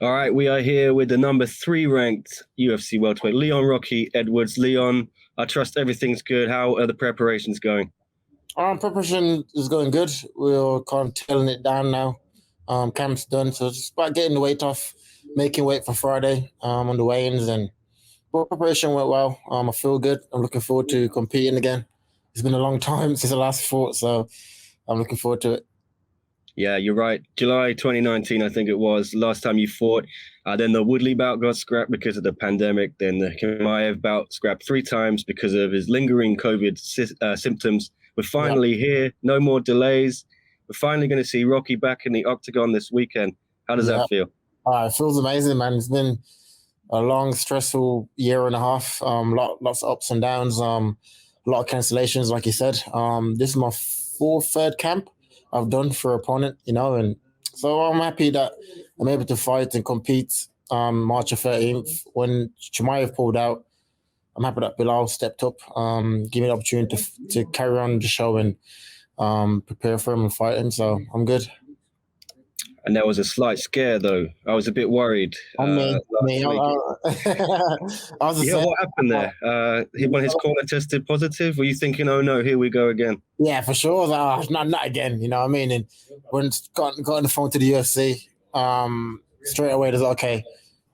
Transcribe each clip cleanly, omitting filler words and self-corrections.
All right, we are here with the number 3 ranked UFC welterweight, Leon Rocky Edwards. Leon, I trust everything's good. How are the preparations going? Preparation is going good. We're kind of tailing it down now. Camp's done, so it's just about getting the weight off, making weight for Friday on the weigh-ins, and preparation went well. I feel good. I'm looking forward to competing again. It's been a long time since I last fought, so I'm looking forward to it. Yeah, you're right. July 2019, I think it was, last time you fought. Then the Woodley bout got scrapped because of the pandemic. Then the Chimaev bout scrapped 3 times because of his lingering COVID symptoms. We're finally here. No more delays. We're finally going to see Rocky back in the octagon this weekend. How does that feel? It feels amazing, man. It's been a long, stressful year and a half. Lots of ups and downs. A lot of cancellations, like you said. This is my third camp I've done for opponent, and so I'm happy that I'm able to fight and compete March 13th. When Chimaev pulled out, I'm happy that Belal stepped up, give me the opportunity to carry on the show and prepare for him and fight him. So I'm good. And there was a slight scare, though. I was a bit worried. What happened there? When his corner tested positive, were you thinking, "Oh no, here we go again"? Yeah, for sure. Not again. You know what I mean? And when got on the phone to the UFC, straight away, there's okay.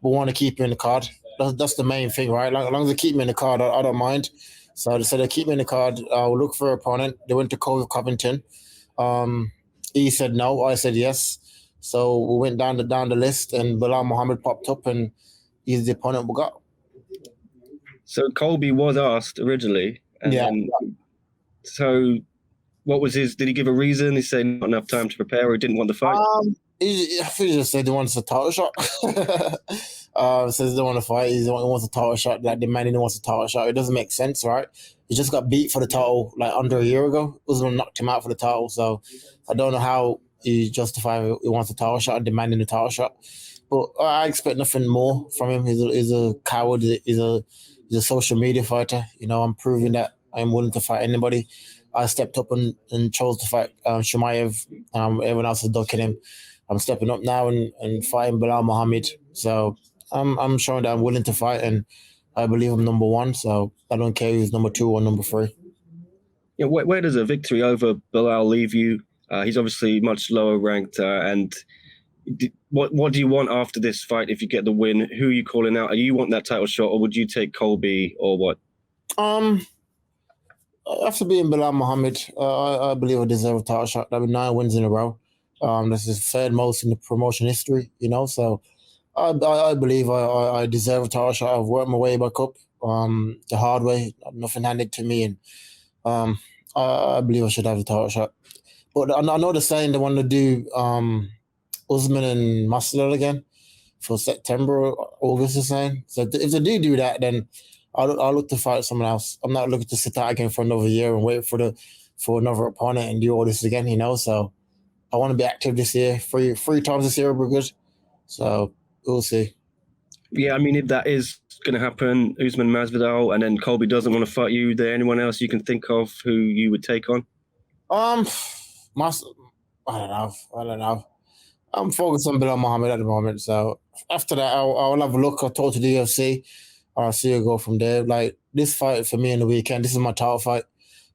We want to keep you in the card. That's the main thing, right? As long as they keep me in the card, I don't mind. So they said they keep me in the card. We'll look for an opponent. They went to Colby Covington. He said no. I said yes. So we went down the list, and Belal Muhammad popped up, and he's the opponent we got. So Colby was asked originally. So what was his? Did he give a reason? He said not enough time to prepare, or he didn't want the fight? I think he just said he wants a title shot. Says he don't want to fight. He wants a title shot. Like the man, he wants a title shot. It doesn't make sense, right? He just got beat for the title like under a year ago. Usman knocked him out for the title. So I don't know how he justifies he wants a title shot, demanding a title shot. But I expect nothing more from him. He's a coward. He's a social media fighter. I'm proving that I'm willing to fight anybody. I stepped up and chose to fight Chimaev. Everyone else is ducking him. I'm stepping up now and fighting Belal Muhammad. So I'm showing that I'm willing to fight, and I believe I'm number 1. So I don't care who's number 2 or number 3. Yeah, where does a victory over Belal leave you? He's obviously much lower ranked. What do you want after this fight if you get the win? Who are you calling out? Are you want that title shot, or would you take Colby, or what? After being Belal Muhammad, I believe I deserve a title shot. That'd be 9 wins in a row. That's the third most in the promotion history, So I believe I deserve a title shot. I've worked my way back up the hard way. Nothing handed to me, and I believe I should have a title shot. But I know they're saying they want to do Usman and Masvidal again for September or August, they're saying. So if they do that, then I'll look to fight someone else. I'm not looking to sit out again for another year and wait for another opponent and do all this again, So I want to be active this year. Three times this year will be good. So we'll see. Yeah, I mean, if that is going to happen, Usman Masvidal, and then Colby doesn't want to fight you, is there anyone else you can think of who you would take on? I don't know. I'm focused on Belal Muhammad at the moment. So after that, I'll have a look. I'll talk to the UFC. I'll see you go from there. Like this fight for me in the weekend, this is my title fight.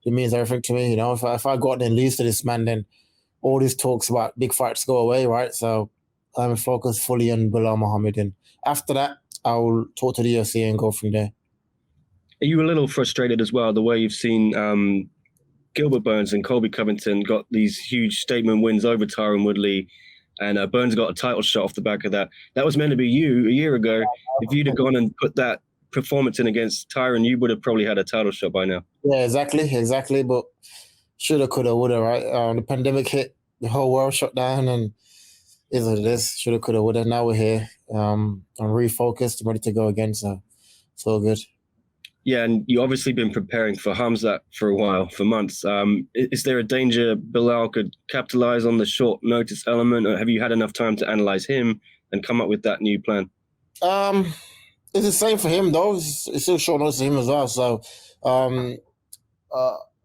It means everything to me. If I go out there and lose to this man, then all these talks about big fights go away, right? So I'm focused fully on Belal Muhammad. And after that, I'll talk to the UFC and go from there. Are you a little frustrated as well, the way you've seen Gilbert Burns and Colby Covington got these huge statement wins over Tyron Woodley, and Burns got a title shot off the back of that? That was meant to be you a year ago. If you'd have gone and put that performance in against Tyron, you would have probably had a title shot by now. Yeah, exactly. But shoulda, coulda, woulda, right? The pandemic hit, the whole world shut down, and is what it is. Shoulda, coulda, woulda. Now we're here. I'm refocused. I'm ready to go again. So it's all good. Yeah, and you've obviously been preparing for Khamzat for a while, for months. Is there a danger Belal could capitalize on the short notice element, or have you had enough time to analyze him and come up with that new plan? It's the same for him, though. It's still short notice for him as well. So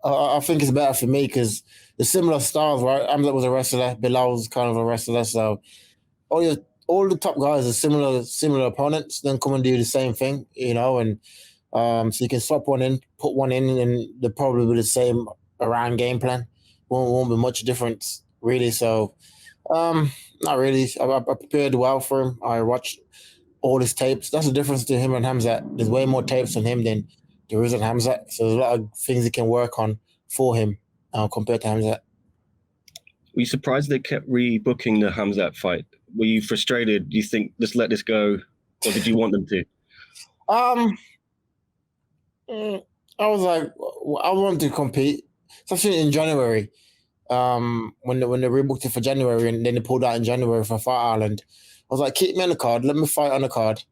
I think it's better for me because the similar styles, right? Khamzat was a wrestler. Belal was kind of a wrestler. So all all the top guys are similar opponents, then come and do the same thing, and so you can swap one in, put one in, and they're probably the same around game plan. Won't be much difference really. So not really. I prepared well for him. I watched all his tapes. That's the difference to him and Khamzat. There's way more tapes on him than there is on Khamzat. So there's a lot of things he can work on for him compared to Khamzat. Were you surprised they kept rebooking the Khamzat fight? Were you frustrated? Do you think, let's let this go? Or did you want them to? I was like, I wanted to compete, especially in January. When they rebooked it for January and then they pulled out in January for Fight Island. I was like, keep me on the card. Let me fight on the card.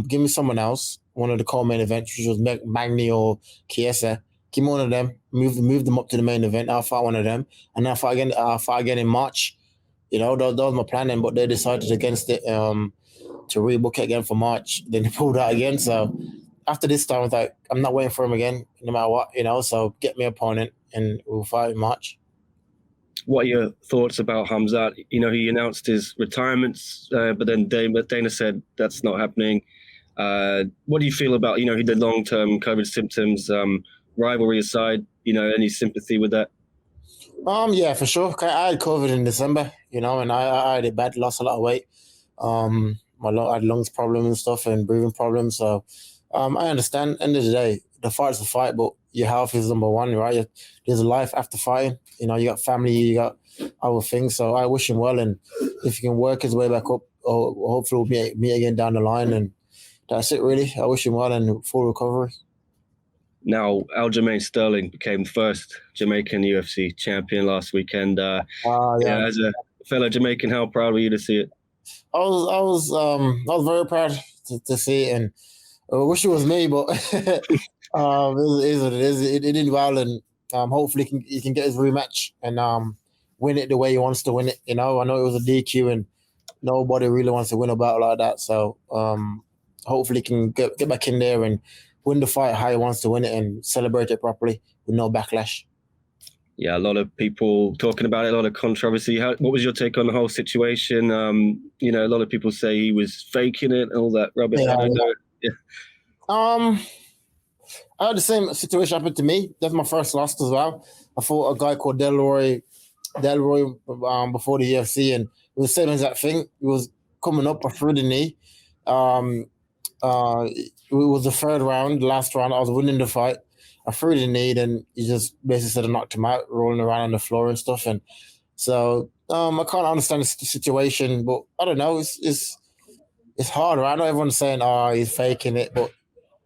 Give me someone else, one of the co-main events, which was Magni or Chiesa. Give me one of them. Move them up to the main event. I'll fight one of them, and I'll fight again in March. That was my planning, but they decided against it to rebook it again for March. Then they pulled out again. So after this time, I was like, I'm not waiting for him again, no matter what. So get me an opponent, and we'll fight in March. What are your thoughts about Khamzat? He announced his retirements, but then Dana said that's not happening. What do you feel about, he did long-term COVID symptoms, rivalry aside, any sympathy with that? Yeah, for sure. I had COVID in December, and I had it bad, lost a lot of weight. I had lungs problems and stuff and breathing problems. So I understand. End of the day, the fight's a fight, but your health is number one, right? There's a life after fighting. You got family, you got other things. So I wish him well, and if he can work his way back up, hopefully we'll meet again down the line. And that's it, really. I wish him well and full recovery. Now, Aljamain Sterling became the first Jamaican UFC champion last weekend. Yeah, as a fellow Jamaican, how proud were you to see it? I was very proud to see it, and I wish it was me, but it is what it is. It did well, and hopefully he can get his rematch and win it the way he wants to win it. I know it was a DQ, and nobody really wants to win a battle like that. So hopefully he can get back in there and win the fight how he wants to win it and celebrate it properly with no backlash. Yeah, a lot of people talking about it, a lot of controversy. What was your take on the whole situation? A lot of people say he was faking it and all that rubbish. I don't know. Yeah. I had the same situation happen to me. That's my first loss as well. I fought a guy called Delroy before the UFC, and it was the same exact thing. It was coming up, I threw the knee. It was the third round, the last round. I was winning the fight. I threw the knee, and he just basically said I knocked him out, rolling around on the floor and stuff. And so I can't understand the situation, but I don't know. It's hard, right? I know everyone's saying, "Oh, he's faking it," but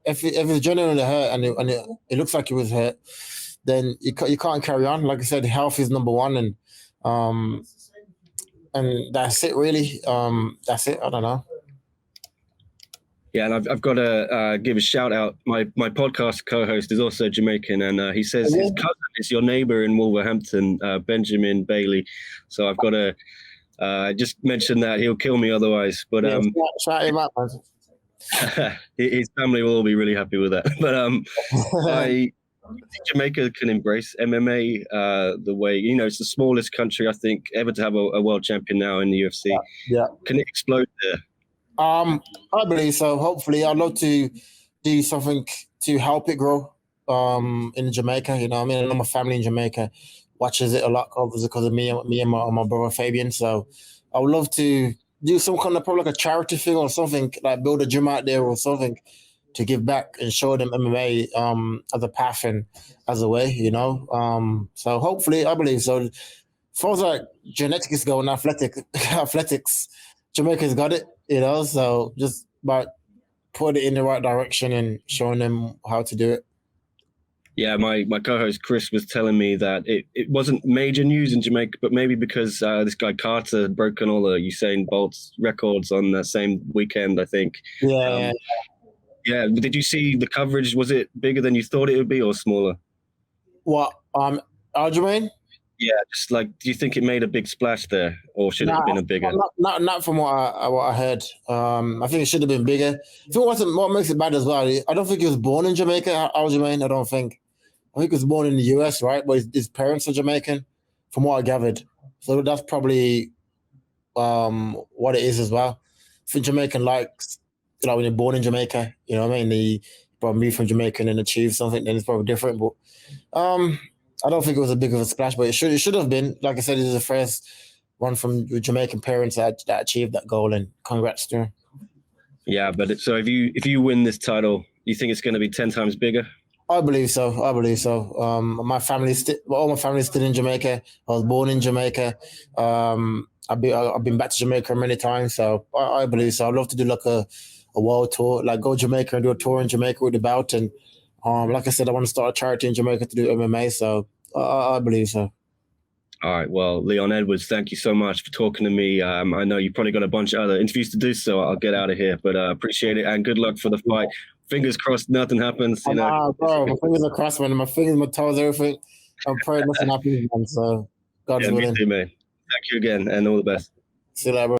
if it's genuinely hurt and it looks like he was hurt, then you can't carry on. Like I said, health is number one, and that's it, really. That's it. I don't know. Yeah, and I've got to give a shout out. My podcast co-host is also Jamaican, and he says his cousin is your neighbor in Wolverhampton, Benjamin Bailey. So I've got to just mention that. He'll kill me otherwise. But shout him out, man. His family will all be really happy with that. But I think Jamaica can embrace MMA the way, it's the smallest country, I think, ever to have a world champion now in the UFC. Yeah. Can it explode there? I believe so. Hopefully, I'd love to do something to help it grow in Jamaica. I know my family in Jamaica watches it a lot, obviously, because of me and my brother Fabian. So I would love to do some kind of probably like a charity thing or something, like build a gym out there or something to give back and show them MMA as a path and as a way, So hopefully, I believe so. As far as like genetics go and athletics, Jamaica's got it, so just about put it in the right direction and showing them how to do it. Yeah, my co-host Chris was telling me that it wasn't major news in Jamaica, but maybe because this guy Carter had broken all the Usain Bolt's records on that same weekend, I think. Yeah. Yeah. Did you see the coverage? Was it bigger than you thought it would be or smaller? What, Aljamain? Yeah, just like, do you think it made a big splash there, or should it have been a bigger? Not from what I heard. I think it should have been bigger. I think what makes it bad as well, I don't think he was born in Jamaica, Aljamain. I think he was born in the US, right? But his parents are Jamaican, from what I gathered. So that's probably what it is as well. For Jamaican likes, when you're born in Jamaica, you know what I mean? You probably move from Jamaica and then achieve something, then it's probably different. But I don't think it was a big of a splash, but it should have been. Like I said, it was the first one from Jamaican parents that achieved that goal, and congrats to him. Yeah, but so if you win this title, you think it's going to be 10 times bigger? I believe so. All my family's still in Jamaica. I was born in Jamaica. I've been back to Jamaica many times, so I believe so. I'd love to do like a world tour, like go to Jamaica and do a tour in Jamaica with the bout. And like I said, I want to start a charity in Jamaica to do MMA. So I believe so. All right. Well, Leon Edwards, thank you so much for talking to me. I know you probably got a bunch of other interviews to do, so I'll get out of here. But appreciate it, and good luck for the fight. Fingers crossed, nothing happens. You know, bro, my fingers are crossed, man. My fingers, my toes, everything. I'm praying nothing happens, man. So God's willing. Me too, man. Thank you again, and all the best. See you later, bro.